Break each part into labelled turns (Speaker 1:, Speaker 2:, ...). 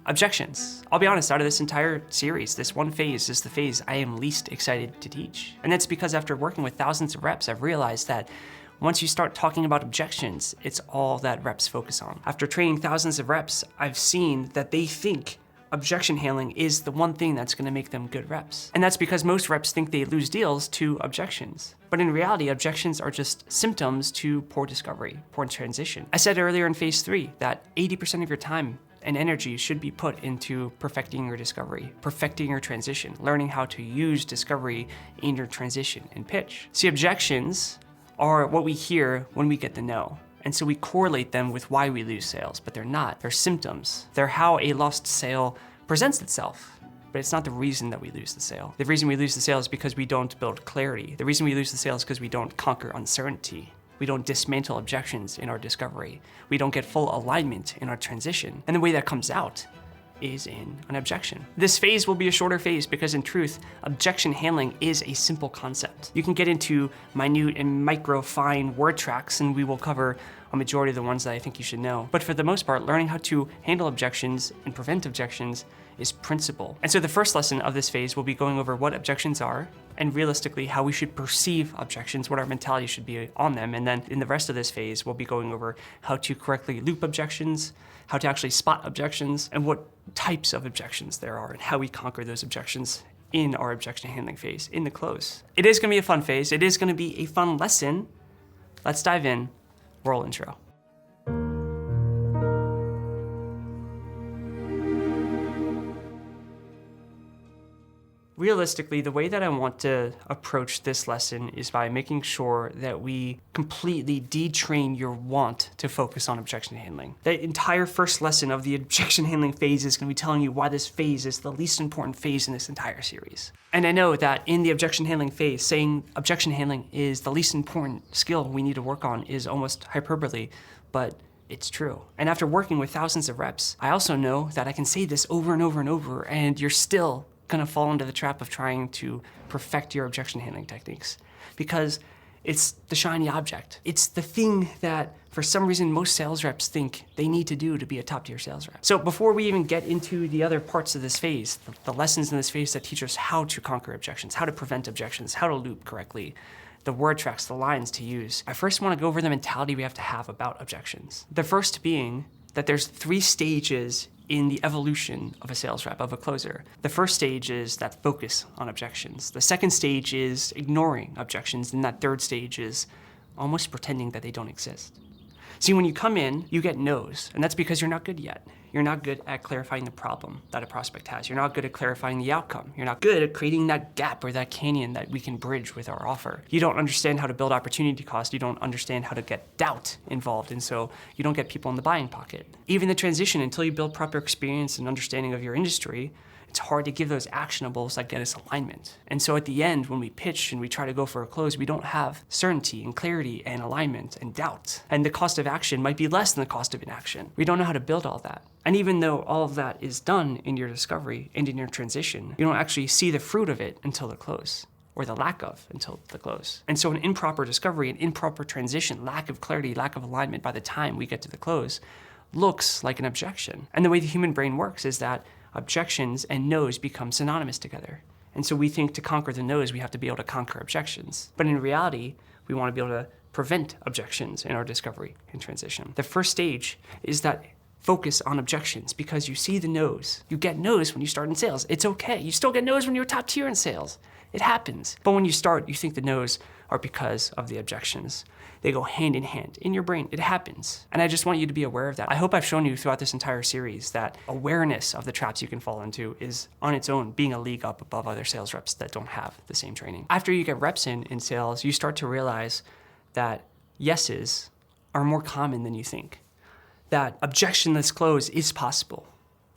Speaker 1: Objections. I'll be honest, out of this entire series, this one phase is the phase I am least excited to teach. And that's because after working with thousands of reps, I've realized that once you start talking about objections, it's all that reps focus on. After training thousands of reps, I've seen that they think objection handling is the one thing that's gonna make them good reps. And that's because most reps think they lose deals to objections. But in reality, objections are just symptoms to poor discovery, poor transition. I said earlier in phase 3 that 80% of your time and energy should be put into perfecting your discovery, perfecting your transition, learning how to use discovery in your transition and pitch. See, objections are what we hear when we get the no. And so we correlate them with why we lose sales, but they're not. They're symptoms. They're how a lost sale presents itself, but it's not the reason that we lose the sale. The reason we lose the sale is because we don't build clarity. The reason we lose the sale is because we don't conquer uncertainty. We don't dismantle objections in our discovery. We don't get full alignment in our transition. And the way that comes out is in an objection. This phase will be a shorter phase because in truth, objection handling is a simple concept. You can get into minute and micro fine word tracks and we will cover a majority of the ones that I think you should know. But for the most part, learning how to handle objections and prevent objections is principle. And so the first lesson of this phase will be going over what objections are and realistically how we should perceive objections, what our mentality should be on them. And then in the rest of this phase, we'll be going over how to correctly loop objections, how to actually spot objections, and what types of objections there are and how we conquer those objections in our objection handling phase, in the close. It is gonna be a fun phase. It is gonna be a fun lesson. Let's dive in. Roll intro. Realistically, the way that I want to approach this lesson is by making sure that we completely detrain your want to focus on objection handling. The entire first lesson of the objection handling phase is going to be telling you why this phase is the least important phase in this entire series. And I know that in the objection handling phase, saying objection handling is the least important skill we need to work on is almost hyperbole, but it's true. And after working with thousands of reps, I also know that I can say this over and over and over, and you're still gonna fall into the trap of trying to perfect your objection handling techniques because it's the shiny object. It's the thing that for some reason most sales reps think they need to do to be a top tier sales rep. So before we even get into the other parts of this phase, the lessons in this phase that teach us how to conquer objections, how to prevent objections, how to loop correctly, the word tracks, the lines to use, I first wanna go over the mentality we have to have about objections. The first being that there's 3 stages in the evolution of a sales rep, of a closer. The first stage is that focus on objections. The second stage is ignoring objections, and that third stage is almost pretending that they don't exist. See, when you come in, you get no's, and that's because you're not good yet. You're not good at clarifying the problem that a prospect has. You're not good at clarifying the outcome. You're not good at creating that gap or that canyon that we can bridge with our offer. You don't understand how to build opportunity cost. You don't understand how to get doubt involved, and so you don't get people in the buying pocket. Even the transition, until you build proper experience and understanding of your industry, it's hard to give those actionables that get us alignment. And so at the end, when we pitch and we try to go for a close, we don't have certainty and clarity and alignment and doubt. And the cost of action might be less than the cost of inaction. We don't know how to build all that. And even though all of that is done in your discovery and in your transition, you don't actually see the fruit of it until the close, or the lack of until the close. And so an improper discovery, an improper transition, lack of clarity, lack of alignment by the time we get to the close looks like an objection. And the way the human brain works is that objections and no's become synonymous together. And so we think to conquer the no's, we have to be able to conquer objections. But in reality, we want to be able to prevent objections in our discovery and transition. The first stage is that focus on objections because you see the no's. You get no's when you start in sales. It's okay. You still get no's when you're top tier in sales. It happens. But when you start, you think the no's are because of the objections. They go hand in hand in your brain. It happens. And I just want you to be aware of that. I hope I've shown you throughout this entire series that awareness of the traps you can fall into is on its own being a league up above other sales reps that don't have the same training. After you get reps in sales, you start to realize that yeses are more common than you think. That objectionless close is possible.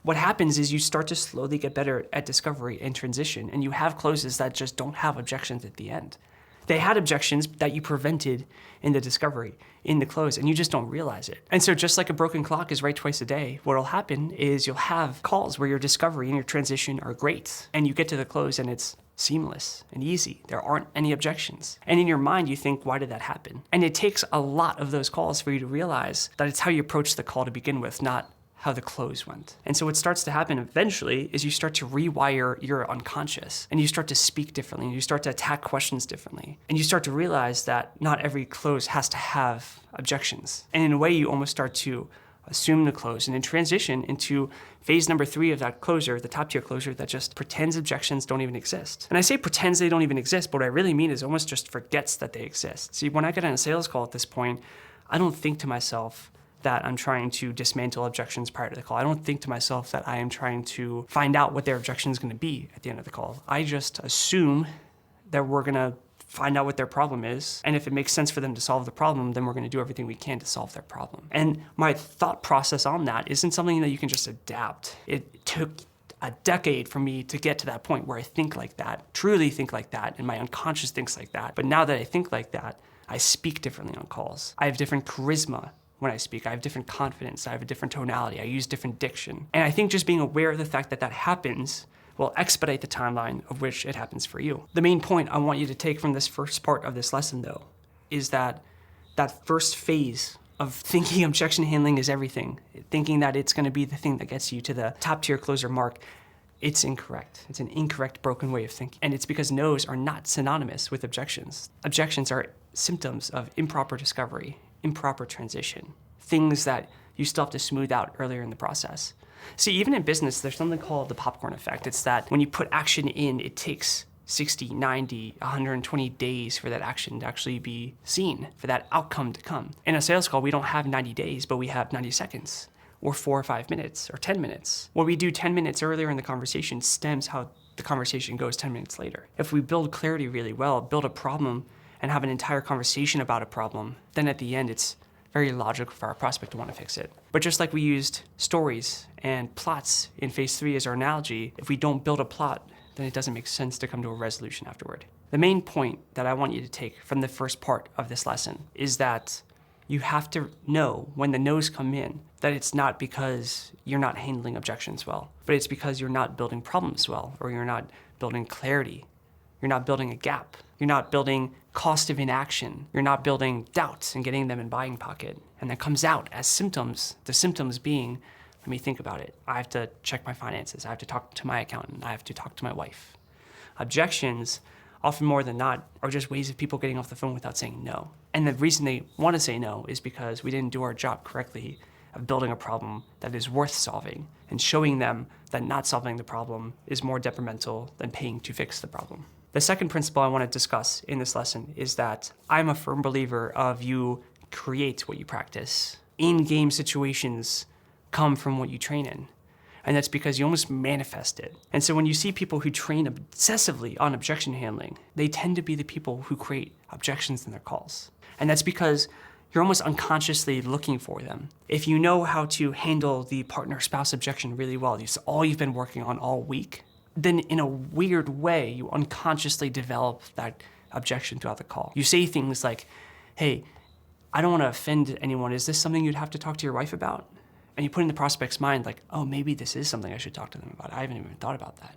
Speaker 1: What happens is you start to slowly get better at discovery and transition, and you have closes that just don't have objections at the end. They had objections that you prevented in the discovery, in the close, and you just don't realize it. And so just like a broken clock is right twice a day, what'll happen is you'll have calls where your discovery and your transition are great, and you get to the close and it's seamless and easy. There aren't any objections. And in your mind, you think, why did that happen? And it takes a lot of those calls for you to realize that it's how you approach the call to begin with, not how the close went. And so what starts to happen eventually is you start to rewire your unconscious, and you start to speak differently, and you start to attack questions differently. And you start to realize that not every close has to have objections. And in a way, you almost start to assume the close and then transition into phase number 3 of that closer, the top tier closer that just pretends objections don't even exist. And I say pretends they don't even exist, but what I really mean is almost just forgets that they exist. See, when I get on a sales call at this point, I don't think to myself that I'm trying to dismantle objections prior to the call. I don't think to myself that I am trying to find out what their objection is gonna be at the end of the call. I just assume that we're gonna find out what their problem is, and if it makes sense for them to solve the problem, then we're gonna do everything we can to solve their problem. And my thought process on that isn't something that you can just adapt. It took a decade for me to get to that point where I think like that, truly think like that, and my unconscious thinks like that. But now that I think like that, I speak differently on calls. I have different charisma when I speak. I have different confidence. I have a different tonality. I use different diction. And I think just being aware of the fact that that happens will expedite the timeline of which it happens for you. The main point I want you to take from this first part of this lesson, though, is that that first phase of thinking objection handling is everything, thinking that it's gonna be the thing that gets you to the top tier closer mark, it's incorrect. It's an incorrect, broken way of thinking. And it's because no's are not synonymous with objections. Objections are symptoms of improper discovery, improper transition, things that you still have to smooth out earlier in the process. See, even in business, there's something called the popcorn effect. It's that when you put action in, it takes 60, 90, 120 days for that action to actually be seen, for that outcome to come. In a sales call, we don't have 90 days, but we have 90 seconds, or 4 or 5 minutes, or 10 minutes. What we do 10 minutes earlier in the conversation stems how the conversation goes 10 minutes later. If we build clarity really well, build a problem, and have an entire conversation about a problem, then at the end, it's very logical for our prospect to want to fix it. But just like we used stories and plots in phase 3 as our analogy, if we don't build a plot, then it doesn't make sense to come to a resolution afterward. The main point that I want you to take from the first part of this lesson is that you have to know when the no's come in that it's not because you're not handling objections well, but it's because you're not building problems well, or you're not building clarity. You're not building a gap. You're not building cost of inaction. You're not building doubts and getting them in buying pocket. And that comes out as symptoms, the symptoms being, let me think about it. I have to check my finances. I have to talk to my accountant. I have to talk to my wife. Objections, often more than not, are just ways of people getting off the phone without saying no. And the reason they want to say no is because we didn't do our job correctly of building a problem that is worth solving and showing them that not solving the problem is more detrimental than paying to fix the problem. The second principle I want to discuss in this lesson is that I'm a firm believer of you create what you practice. In-game situations come from what you train in. And that's because you almost manifest it. And so when you see people who train obsessively on objection handling, they tend to be the people who create objections in their calls. And that's because you're almost unconsciously looking for them. If you know how to handle the partner-spouse objection really well, it's all you've been working on all week, then in a weird way, you unconsciously develop that objection throughout the call. You say things like, hey, I don't want to offend anyone. Is this something you'd have to talk to your wife about? And you put in the prospect's mind like, oh, maybe this is something I should talk to them about. I haven't even thought about that.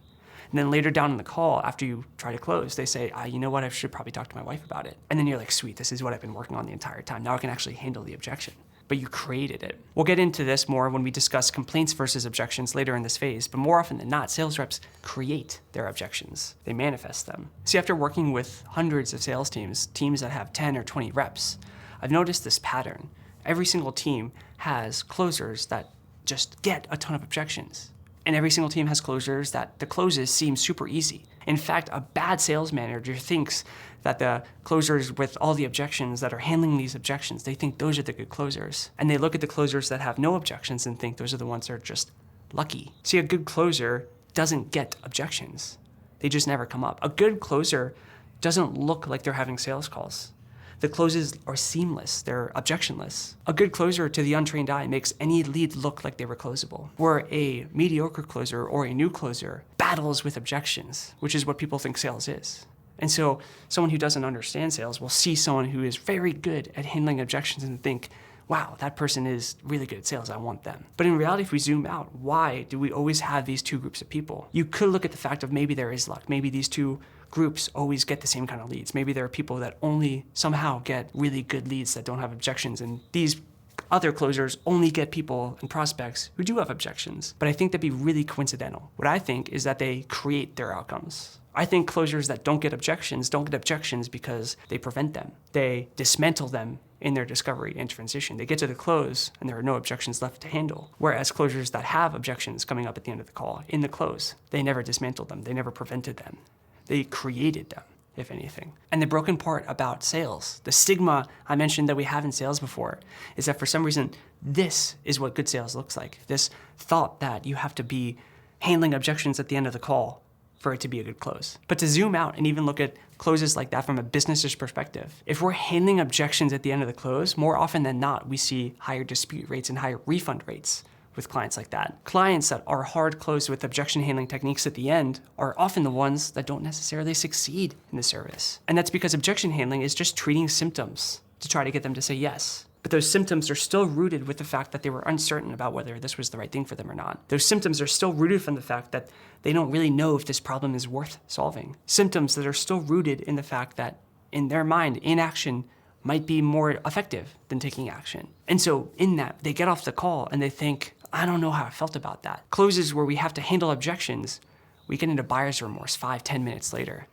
Speaker 1: And then later down in the call, after you try to close, they say, you know what, I should probably talk to my wife about it. And then you're like, sweet, this is what I've been working on the entire time. Now I can actually handle the objection. But you created it. We'll get into this more when we discuss complaints versus objections later in this phase, but more often than not, sales reps create their objections. They manifest them. See, after working with hundreds of sales teams that have 10 or 20 reps, I've noticed this pattern. Every single team has closers that just get a ton of objections. And every single team has closers that the closes seem super easy. In fact, a bad sales manager thinks that the closers with all the objections that are handling these objections, they think those are the good closers. And they look at the closers that have no objections and think those are the ones that are just lucky. See, a good closer doesn't get objections. They just never come up. A good closer doesn't look like they're having sales calls. The closes are seamless, they're objectionless. A good closer to the untrained eye makes any lead look like they were closable. Where a mediocre closer or a new closer battles with objections, which is what people think sales is. And so someone who doesn't understand sales will see someone who is very good at handling objections and think, wow, that person is really good at sales, I want them. But in reality, if we zoom out, why do we always have these two groups of people? You could look at the fact of maybe there is luck. Maybe these two groups always get the same kind of leads. Maybe there are people that only somehow get really good leads that don't have objections, and these other closers only get people and prospects who do have objections, but I think that'd be really coincidental. What I think is that they create their outcomes. I think closers that don't get objections because they prevent them. They dismantle them in their discovery and transition. They get to the close and there are no objections left to handle. Whereas closers that have objections coming up at the end of the call, in the close, they never dismantled them. They never prevented them. They created them, if anything. And the broken part about sales, the stigma I mentioned that we have in sales before, is that for some reason, this is what good sales looks like. This thought that you have to be handling objections at the end of the call for it to be a good close. But to zoom out and even look at closes like that from a business's perspective, if we're handling objections at the end of the close, more often than not, we see higher dispute rates and higher refund rates with clients like that. Clients that are hard closed with objection handling techniques at the end are often the ones that don't necessarily succeed in the service. And that's because objection handling is just treating symptoms to try to get them to say yes. But those symptoms are still rooted with the fact that they were uncertain about whether this was the right thing for them or not. Those symptoms are still rooted from the fact that they don't really know if this problem is worth solving. Symptoms that are still rooted in the fact that, in their mind, inaction might be more effective than taking action. And so in that, they get off the call and they think, I don't know how I felt about that. Closes where we have to handle objections, we get into buyer's remorse 5-10 minutes later.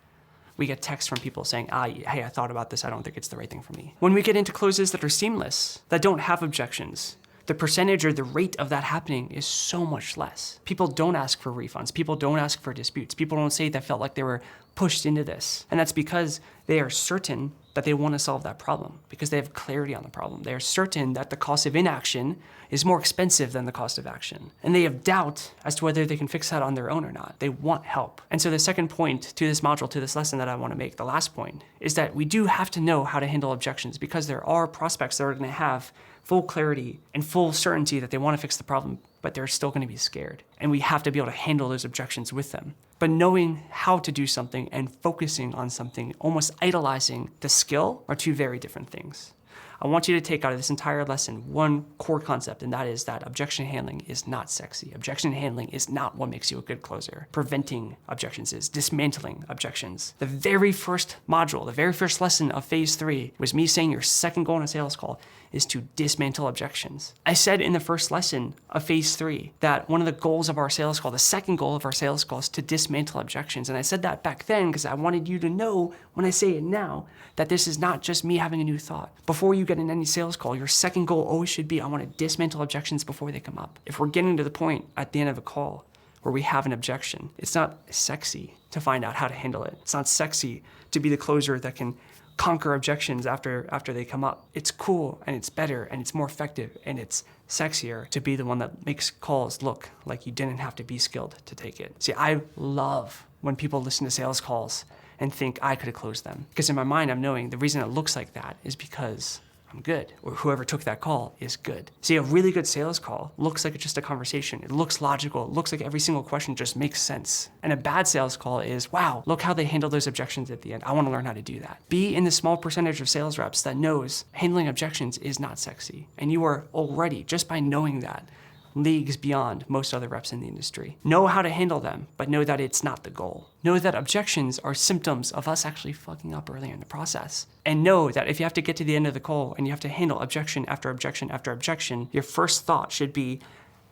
Speaker 1: We get texts from people saying, hey, I thought about this, I don't think it's the right thing for me. When we get into closes that are seamless, that don't have objections, the percentage or the rate of that happening is so much less. People don't ask for refunds. People don't ask for disputes. People don't say they felt like they were pushed into this. And that's because they are certain that they want to solve that problem, because they have clarity on the problem. They are certain that the cost of inaction is more expensive than the cost of action. And they have doubt as to whether they can fix that on their own or not. They want help. And so the second point to this module, to this lesson that I want to make, the last point, is that we do have to know how to handle objections, because there are prospects that are going to have full clarity and full certainty that they want to fix the problem, but they're still going to be scared. And we have to be able to handle those objections with them. But knowing how to do something and focusing on something, almost idolizing the skill, are two very different things. I want you to take out of this entire lesson one core concept, and that is that objection handling is not sexy. Objection handling is not what makes you a good closer. Preventing objections is. Dismantling objections. The very first module, the very first lesson of phase 3 was me saying your second goal in a sales call is to dismantle objections. I said in the first lesson of phase 3 that one of the goals of our sales call, the second goal of our sales call, is to dismantle objections. And I said that back then because I wanted you to know, when I say it now, that this is not just me having a new thought. Before you get in any sales call, your second goal always should be, I want to dismantle objections before they come up. If we're getting to the point at the end of a call where we have an objection, it's not sexy to find out how to handle it. It's not sexy to be the closer that can conquer objections after they come up. It's cool and it's better and it's more effective and it's sexier to be the one that makes calls look like you didn't have to be skilled to take it. See, I love when people listen to sales calls and think I could have closed them. Because in my mind, I'm knowing the reason it looks like that is because I'm good, or whoever took that call is good. See, a really good sales call looks like it's just a conversation. It looks logical. It looks like every single question just makes sense. And a bad sales call is, wow, look how they handle those objections at the end. I want to learn how to do that. Be in the small percentage of sales reps that knows handling objections is not sexy. And you are already, just by knowing that, leagues beyond most other reps in the industry. Know how to handle them, but know that it's not the goal. Know that objections are symptoms of us actually fucking up earlier in the process. And know that if you have to get to the end of the call and you have to handle objection after objection after objection, your first thought should be,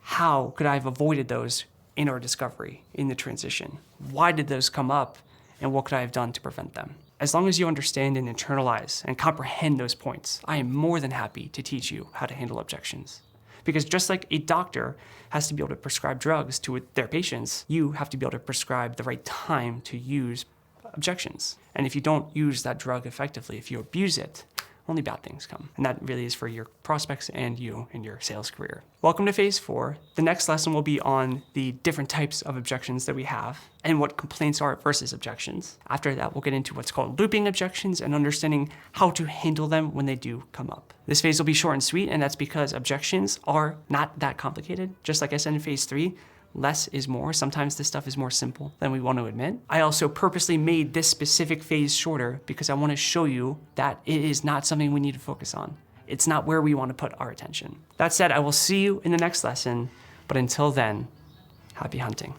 Speaker 1: how could I have avoided those in our discovery, in the transition? Why did those come up? And what could I have done to prevent them? As long as you understand and internalize and comprehend those points, I am more than happy to teach you how to handle objections. Because just like a doctor has to be able to prescribe drugs to their patients, you have to be able to prescribe the right time to use objections. And if you don't use that drug effectively, if you abuse it, only bad things come. And that really is for your prospects and you in your sales career. Welcome to phase 4. The next lesson will be on the different types of objections that we have and what complaints are versus objections. After that, we'll get into what's called looping objections and understanding how to handle them when they do come up. This phase will be short and sweet, and that's because objections are not that complicated. Just like I said in phase 3, less is more. Sometimes this stuff is more simple than we want to admit. I also purposely made this specific phase shorter because I want to show you that it is not something we need to focus on. It's not where we want to put our attention. That said, I will see you in the next lesson, but until then, happy hunting.